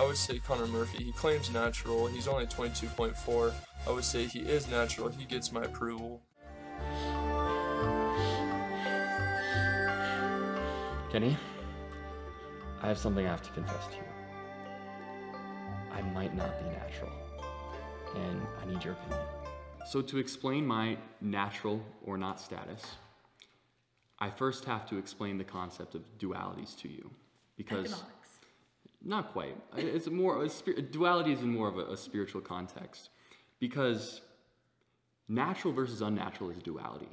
would say Connor Murphy. He claims natural. He's only 22.4. I would say he is natural. He gets my approval. Kenny, I have something I have to confess to you. I might not be natural, and I need your opinion. So to explain my natural or not status, I first have to explain the concept of dualities to you, because Economics. Not quite. It's more duality is in more of a spiritual context, because natural versus unnatural is a duality,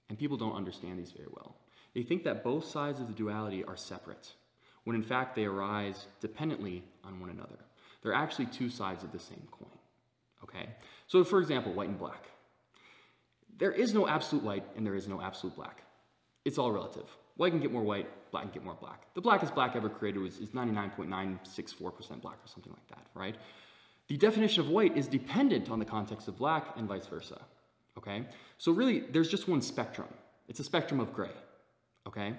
and people don't understand these very well. They think that both sides of the duality are separate, when in fact they arise dependently on one another. They're actually two sides of the same coin. Okay? So for example, white and black. There is no absolute white and there is no absolute black. It's all relative. White can get more white, black can get more black. The blackest black ever created is 99.964% black or something like that, right? The definition of white is dependent on the context of black and vice versa, okay? So really, there's just one spectrum. It's a spectrum of gray, okay?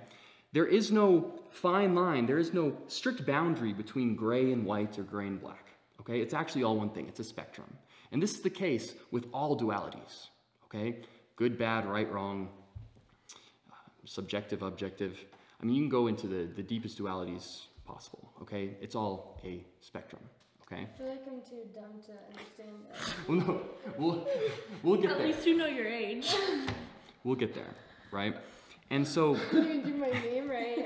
There is no fine line, there is no strict boundary between gray and white or gray and black, okay? It's actually all one thing, it's a spectrum. And this is the case with all dualities, okay? Good, bad, right, wrong, subjective, objective. I mean, you can go into the deepest dualities possible, okay? It's all a spectrum, okay? I feel like I'm too dumb to understand that. Well, no, we'll get there. At least you know your age. We'll get there, right? And so... I didn't even do my name right.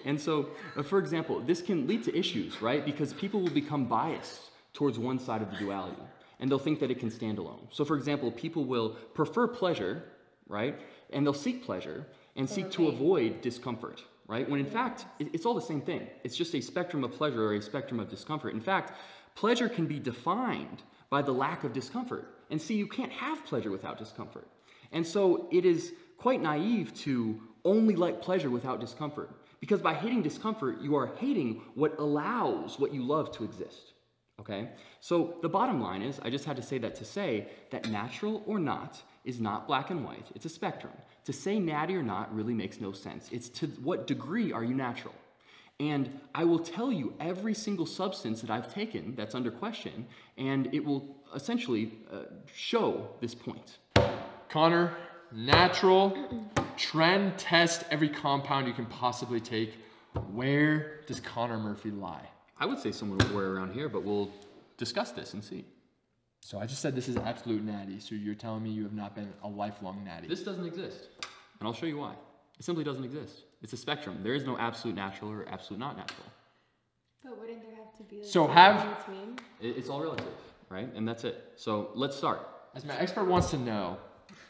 And so, for example, this can lead to issues, right? Because people will become biased towards one side of the duality, and they'll think that it can stand alone. So for example, people will prefer pleasure, right? And they'll seek pleasure and seek to avoid discomfort, right? When in fact, it's all the same thing. It's just a spectrum of pleasure or a spectrum of discomfort. In fact, pleasure can be defined by the lack of discomfort. And see, you can't have pleasure without discomfort. And so it is quite naive to only like pleasure without discomfort. Because by hating discomfort, you are hating what allows what you love to exist. Okay? So the bottom line is, I just had to say that to say that natural or not is not black and white. It's a spectrum. To say natty or not really makes no sense. It's to what degree are you natural? And I will tell you every single substance that I've taken that's under question, and it will essentially show this point. Connor, natural, trend test every compound you can possibly take. Where does Connor Murphy lie? I would say somewhere around here, but we'll discuss this and see. So I just said this is absolute natty, so you're telling me you have not been a lifelong natty. This doesn't exist, and I'll show you why. It simply doesn't exist. It's a spectrum. There is no absolute natural or absolute not natural. But wouldn't there have to be like So something in between? It's all relative, right? And that's it. So let's start. As my expert wants to know,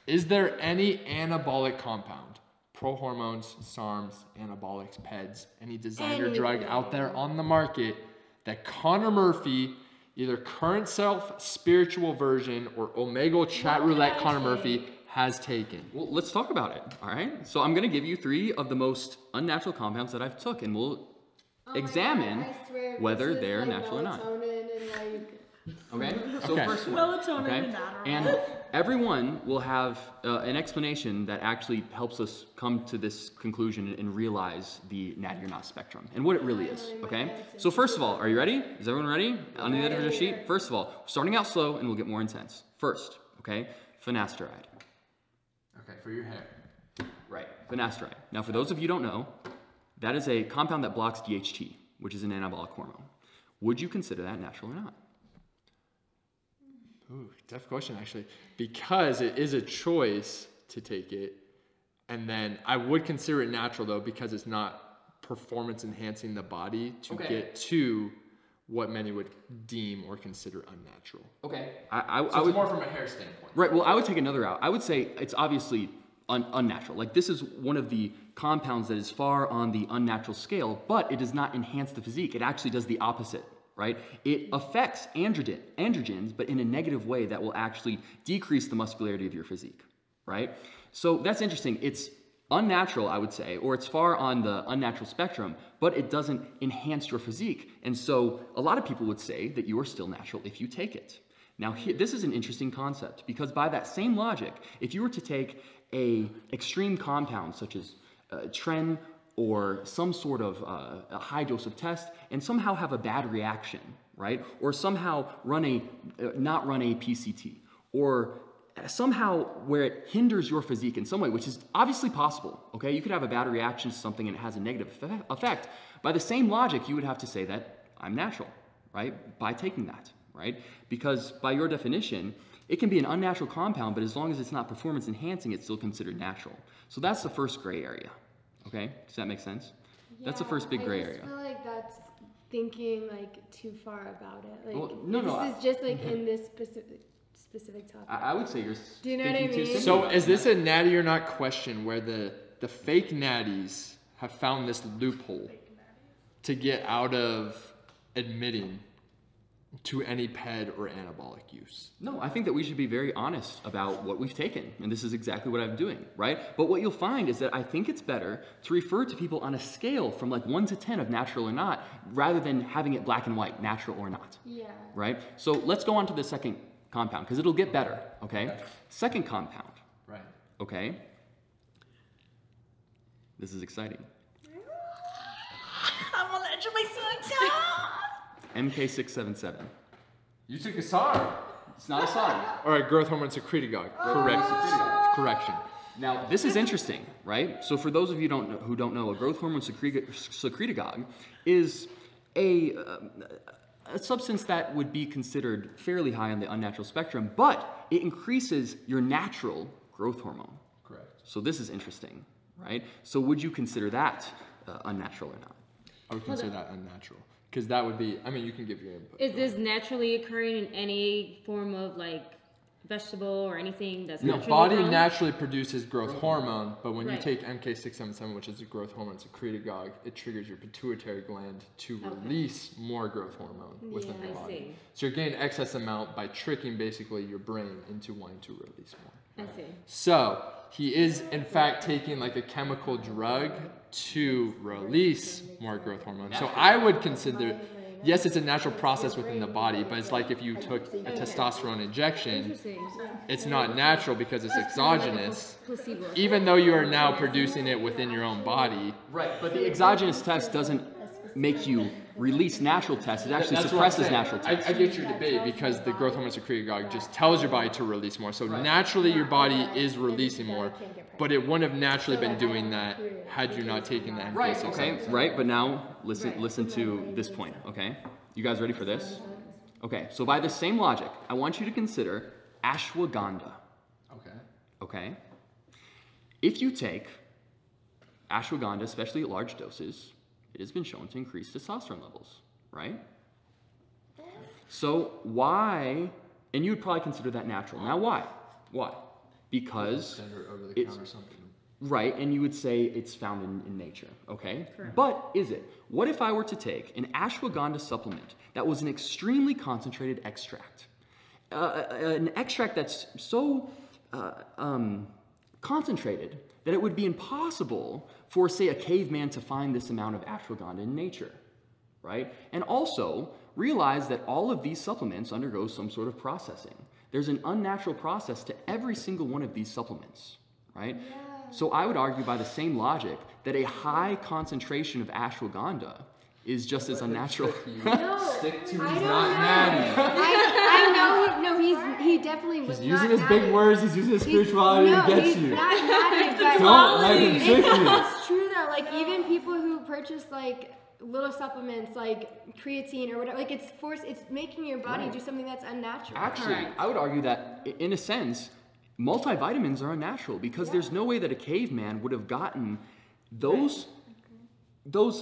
is there any anabolic compound, prohormones, SARMs, anabolics, PEDs, any designer drug out there on the market that Connor Murphy, either current self, spiritual version, or Omegle chat roulette Connor Murphy has taken? Well, let's talk about it, all right? So I'm going to give you 3 of the most unnatural compounds that I've took, and we'll examine whether they're natural or not. Okay, so first one, Melatonin okay? and Adderall. And everyone will have an explanation that actually helps us come to this conclusion and realize the natty or not spectrum and what it really is, okay? So first of all, are you ready? Is everyone ready? On the other sheet? First of all, starting out slow and we'll get more intense. First, okay, finasteride. Okay, for your hair. Right, finasteride. Now for those of you who don't know, that is a compound that blocks DHT, which is an anabolic hormone. Would you consider that natural or not? Ooh, tough question actually, because it is a choice to take it, and then I would consider it natural though because it's not performance enhancing the body to get to what many would deem or consider unnatural. Okay. So it's more from a hair standpoint. Right, well I would take another route. I would say it's obviously unnatural. Like this is one of the compounds that is far on the unnatural scale, but it does not enhance the physique. It actually does the opposite. Right? It affects androgens, but in a negative way that will actually decrease the muscularity of your physique, right? So that's interesting. It's unnatural, I would say, or it's far on the unnatural spectrum, but it doesn't enhance your physique. And so a lot of people would say that you are still natural if you take it. Now, this is an interesting concept because by that same logic, if you were to take an extreme compound such as tren or some sort of a high dose of test and somehow have a bad reaction, right? Or somehow not run a PCT, or somehow where it hinders your physique in some way, which is obviously possible, okay? You could have a bad reaction to something and it has a negative effect. By the same logic, you would have to say that I'm natural, right? By taking that, right? Because by your definition, it can be an unnatural compound, but as long as it's not performance enhancing, it's still considered natural. So that's the first gray area, okay? Does that make sense? That's the first big gray area. I feel like that's thinking like too far about it. Like Well, no, this is just like in this specific topic. I would say you're Do you know what I thinking too mean? simple. So is this a natty or not question where the fake natties have found this loophole to get out of admitting to any PED or anabolic use? No, I think that we should be very honest about what we've taken, and this is exactly what I'm doing, right? But what you'll find is that I think it's better to refer to people on a scale from like 1 to 10 of natural or not, rather than having it black and white, natural or not, Yeah. right? So let's go on to the second compound, because it'll get better, okay? Second compound, Right. okay? This is exciting. I'm on the edge of my seat. MK677. You took a SARM. It's not a SARM. All right, growth hormone secretagogue. Correction. Now, this is interesting, right? So for those of you who don't know, a growth hormone secretagogue is a substance that would be considered fairly high on the unnatural spectrum, but it increases your natural growth hormone. Correct. So this is interesting, right? So would you consider that unnatural or not? I would consider that unnatural. Because that would be, I mean, you can give your input. Is this naturally occurring in any form of like vegetable or anything that's The naturally body grown? naturally produces growth hormone, but when you Right. take MK677, which is a growth hormone secretagogue, it triggers your pituitary gland to release more growth hormone within Yeah, the I body. see. So you're getting excess amount by tricking basically your brain into wanting to release more. I see. So he is in fact taking like a chemical drug to release more growth hormone. So I would consider, yes, it's a natural process within the body, but it's like if you took a testosterone injection, Interesting. it's not natural because it's exogenous. Placebo. Even though you are now producing it within your own body. Right, but the exogenous test doesn't make you release natural tests. It actually That's what I'm suppresses saying. natural tests. I get your debate because the growth hormone secretagogue just tells your body to release more. So naturally your body is releasing more, but it wouldn't have naturally been doing that had you not taken that Right, MK677. okay, right, but now listen to this point, okay? You guys ready for this? Okay, so by the same logic, I want you to consider ashwagandha, Okay. okay? If you take ashwagandha, especially at large doses, it has been shown to increase testosterone levels, right? So why, and you would probably consider that natural. Now why? Why? Because Standard over the it's, counter something. right, and you would say it's found in nature, okay? Correct. But is it? What if I were to take an ashwagandha supplement that was an extremely concentrated extract? An extract that's so concentrated that it would be impossible for, say, a caveman to find this amount of ashwagandha in nature, right? And also realize that all of these supplements undergo some sort of processing. There's an unnatural process to every single one of these supplements, right? So I would argue by the same logic that a high concentration of ashwagandha is just as unnatural. No, Stick to I he's don't not know. natty. I know. He definitely was He's not using his big natty. words, he's using his spirituality no, to get he's you. not natty, but Don't let him trick you. it's true though. Like even people who purchase like little supplements like creatine or whatever, like it's making your body do something that's unnatural. Actually, Correct. I would argue that in a sense, multivitamins are unnatural because there's no way that a caveman would have gotten those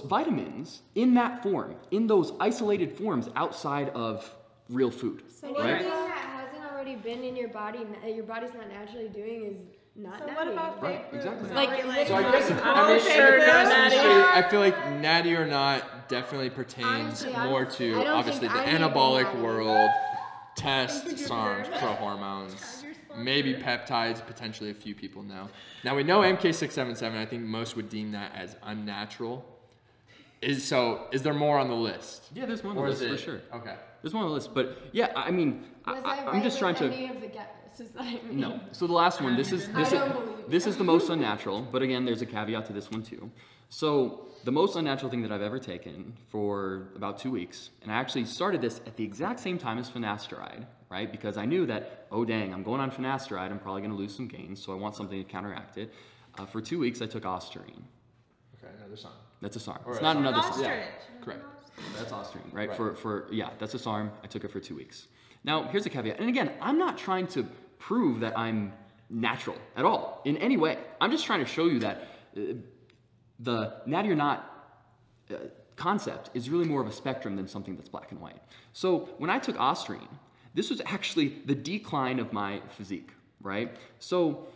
vitamins in that form, in those isolated forms outside of real food. So right? anything that hasn't already been in your body that your body's not naturally doing is not So natty. what about Right, fake foods? exactly. Like, So I guess I'm sure not natty. I feel like natty or not definitely pertains Honestly, I more don't- to I don't obviously the think I need anabolic natty. world, tests, SARMs, prohormones, maybe peptides, potentially a few people know. Now we know MK677, I think most would deem that as unnatural. Is there more on the list? Yeah, there's more on the Or list is for it- sure. Okay. There's more on the list, but yeah, I mean, Was I I'm right just trying with to. any of the guesses that I made? No. So the last one, this is I don't believe this is the most unnatural, but again, there's a caveat to this one too. So the most unnatural thing that I've ever taken for about 2 weeks, and I actually started this at the exact same time as finasteride, right? Because I knew that, oh dang, I'm going on finasteride, I'm probably gonna lose some gains, so I want something to counteract it. For 2 weeks, I took Ostarine. Okay, another SARM. That's a SARM. Or It's a not SARM. another. Ostrich. Correct. That's Ostarine, right? Right. Yeah, that's a SARM. I took it for 2 weeks. Now, here's a caveat. And again, I'm not trying to prove that I'm natural at all in any way. I'm just trying to show you that the natty or not concept is really more of a spectrum than something that's black and white. So when I took Ostarine, this was actually the decline of my physique, right? So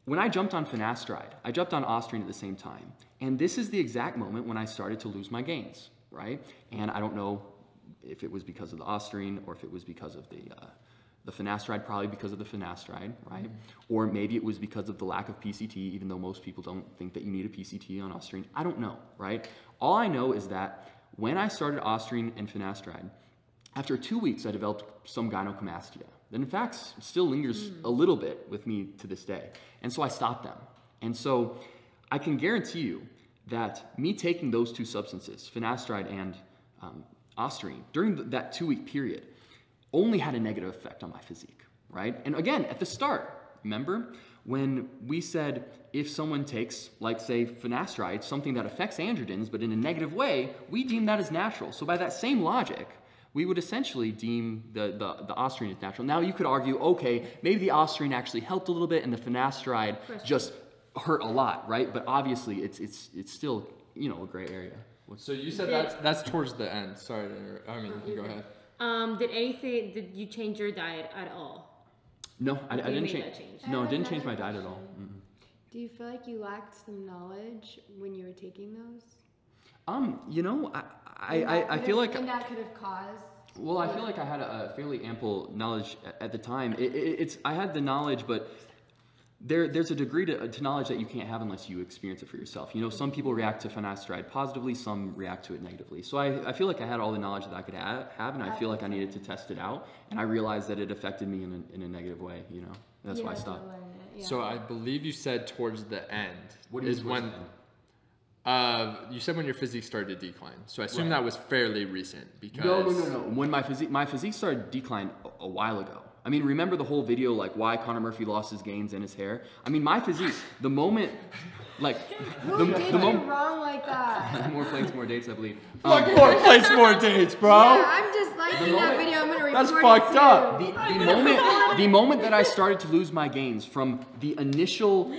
when I jumped on finasteride, I jumped on Ostarine at the same time. And this is the exact moment when I started to lose my gains, right? And I don't know if it was because of the Ostarine or if it was because of the finasteride, probably because of the finasteride, right? Or maybe it was because of the lack of PCT, even though most people don't think that you need a PCT on Ostarine. I don't know, right? All I know is that when I started Ostarine and finasteride, after 2 weeks, I developed some gynecomastia. That in fact still lingers a little bit with me to this day. And so I stopped them. And so I can guarantee you that me taking those two substances, finasteride and Ostarine, during that 2 week period, only had a negative effect on my physique, right? And again, at the start, remember when we said if someone takes, like say, finasteride, something that affects androgens, but in a negative way, we deem that as natural. So by that same logic, we would essentially deem the Ostarine as natural. Now you could argue, okay, maybe the Ostarine actually helped a little bit and the finasteride just hurt a lot, right? But obviously it's still, you know, a gray area. So you said that's towards the end. Sorry to interrupt. I mean, you can go ahead. Did you change your diet at all? No, I didn't made change. that change? No, I have didn't change my another diet at all. question. Do you feel like you lacked some knowledge when you were taking those? You know, I feel like and that could have caused. well, I feel like I had a fairly ample knowledge at the time. I had the knowledge, but there's a degree to knowledge that you can't have unless you experience it for yourself. You know, some people react to finasteride positively, some react to it negatively. So I feel like I had all the knowledge that I could have, and I feel like I needed to test it out. And I realized that it affected me in a negative way. You know, that's why I stopped. So I believe you said towards the end. What do you is mean when? towards the end? You said when your physique started to decline. So I assume Right. that was fairly recent because. No. When my physique started to decline a while ago. I mean, remember the whole video, like why Conor Murphy lost his gains and his hair? I mean, my physique, the moment, like, Who did you wrong like that? more plates, more dates, I believe. Fuck more place, more dates, bro. Yeah, I'm just liking that video. I'm gonna report That's it fucked too. up. The moment that I started to lose my gains from the initial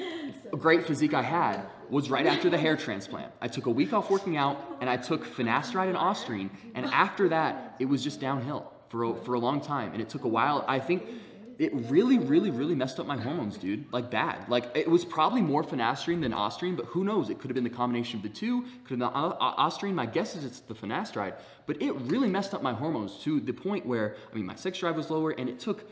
great physique I had was right after the hair transplant. I took a week off working out and I took finasteride and Ostarine, and after that it was just downhill for a long time, and it took a while. I think it really messed up my hormones, dude, like bad. Like it was probably more finasteride than Ostarine, but who knows? It could have been the combination of the two. Could have been Ostarine. My guess is it's the finasteride, but it really messed up my hormones to the point where, I mean, my sex drive was lower, and it took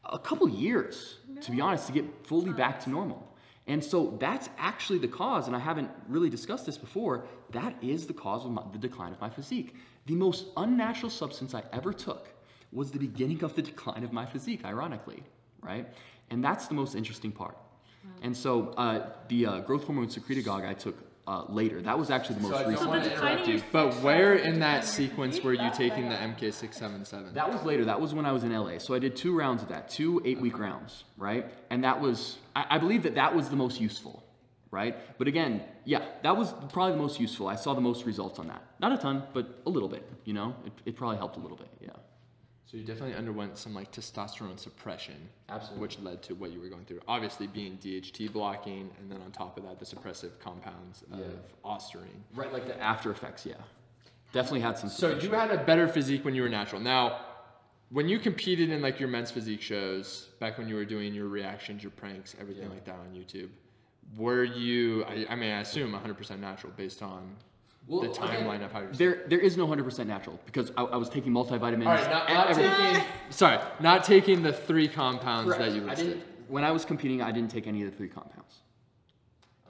a couple years, to be honest, to get fully back to normal. And so that's actually the cause, and I haven't really discussed this before, that is the cause of the decline of my physique. The most unnatural substance I ever took was the beginning of the decline of my physique, ironically, right? And that's the most interesting part. And so the growth hormone secretagogue I took later. That was actually the most recent. But where in that sequence were you taking the MK677? That was later. That was when I was in LA. So I did 2 rounds of that, 2 8-week rounds, right? And that was, I believe that was the most useful, right? But again, yeah, that was probably the most useful. I saw the most results on that. Not a ton, but a little bit, you know? It probably helped a little bit, yeah. So you definitely underwent some like testosterone suppression, Absolutely. which led to what you were going through. Obviously being DHT blocking, and then on top of that, the suppressive compounds of Ostarine. Right, like the after effects, yeah. Definitely had some. So you had a better physique when you were natural. Now, when you competed in like your men's physique shows, back when you were doing your reactions, your pranks, everything like that on YouTube, were you, I mean, I assume 100% natural based on the timeline of how you're There is no 100% natural because I was taking multivitamins. All right, not taking the 3 compounds that you listed. When I was competing, I didn't take any of the 3 compounds.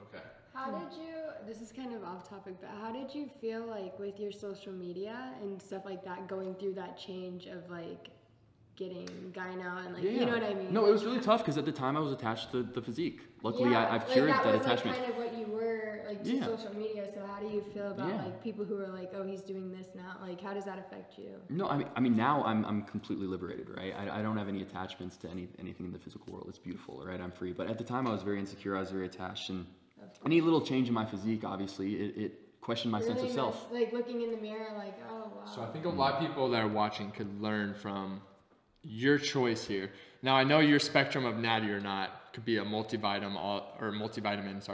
Okay. How did you, this is kind of off topic, but how did you feel like with your social media and stuff like that, going through that change of like getting gyno and like, you know what I mean? No, it was really tough because at the time I was attached to the physique. Luckily, I've cured like that was attachment. Like kind of what you were like to Yeah. social media. So how do you feel about Yeah. like people who are like, oh, he's doing this now? Like, how does that affect you? No, I mean now I'm completely liberated, right? I don't have any attachments to anything in the physical world. It's beautiful, right? I'm free. But at the time I was very insecure. I was very attached, and any little change in my physique, obviously, it questioned my sense of self. Like looking in the mirror, like, oh wow. So I think a lot of people that are watching could learn from your choice here. Now I know your spectrum of natty or not could be a multivitamin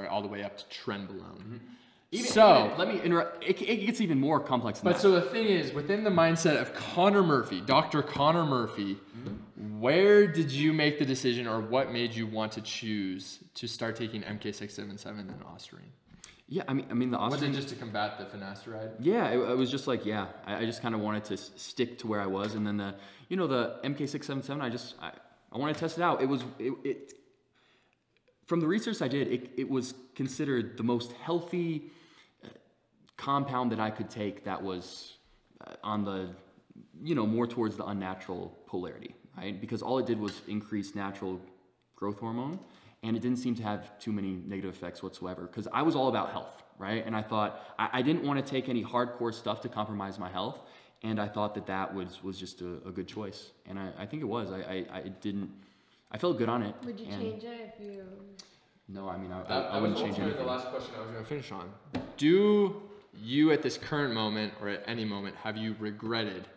all the way up to trenbolone. Even, let me interrupt. It gets even more complex than But that. so the thing is, within the mindset of Connor Murphy, Dr. Connor Murphy, where did you make the decision, or what made you want to choose to start taking MK677 and Ostarine? Yeah, I mean the Was it Ostarine. just to combat the finasteride? Yeah, it was just like, yeah, I just kind of wanted to stick to where I was, and then the MK677, I wanted to test it out. It from the research I did, it was considered the most healthy compound that I could take that was on the, more towards the unnatural polarity, right? Because all it did was increase natural growth hormone, and it didn't seem to have too many negative effects whatsoever, because I was all about health, right? And I thought I didn't want to take any hardcore stuff to compromise my health, and I thought that was just a good choice, and I think it was. I felt good on it. Would you and change it if you? No, I mean I That wouldn't was change ultimately anything. the last question I was going to finish on. Do you, at this current moment or at any moment, have you regretted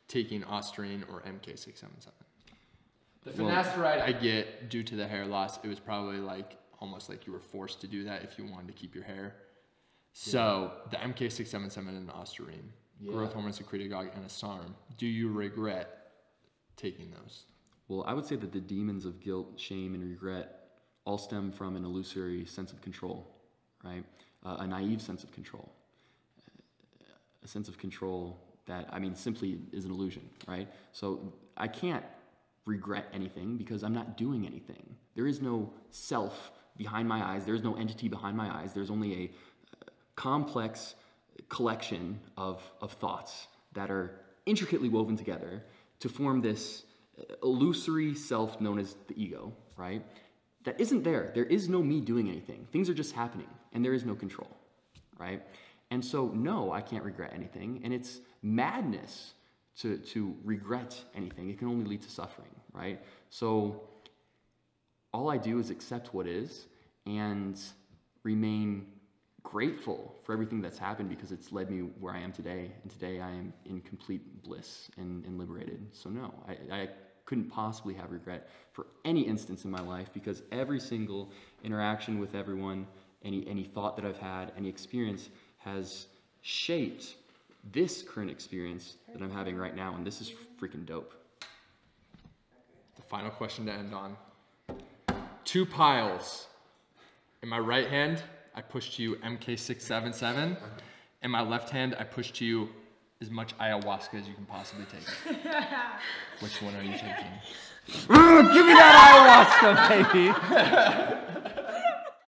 taking Ostarine or MK677? The Well- finasteride I get due to the hair loss. It was probably almost like you were forced to do that if you wanted to keep your hair. So the MK677 and Ostarine, growth hormone secretagogue, and a SARM. Do you regret taking those? Well, I would say that the demons of guilt, shame, and regret all stem from an illusory sense of control, right? A naive sense of control. A sense of control that, simply is an illusion, right? So I can't regret anything because I'm not doing anything. There is no self behind my eyes. There's no entity behind my eyes. There's only a complex collection of thoughts that are intricately woven together to form this illusory self known as the ego, right? That isn't there. There is no me doing anything. Things are just happening, and there is no control, right? And so, no, I can't regret anything, and it's madness to regret anything. It can only lead to suffering, right? So all I do is accept what is and remain grateful for everything that's happened, because it's led me where I am today, and today I am in complete bliss and liberated. So no, I couldn't possibly have regret for any instance in my life, because every single interaction with everyone, any thought that I've had, any experience has shaped this current experience that I'm having right now, and this is freaking dope. The final question to end on. 2 piles. In my right hand, I push to you MK677. In my left hand, I push to you as much ayahuasca as you can possibly take. Which one are you taking? Give me that ayahuasca, baby!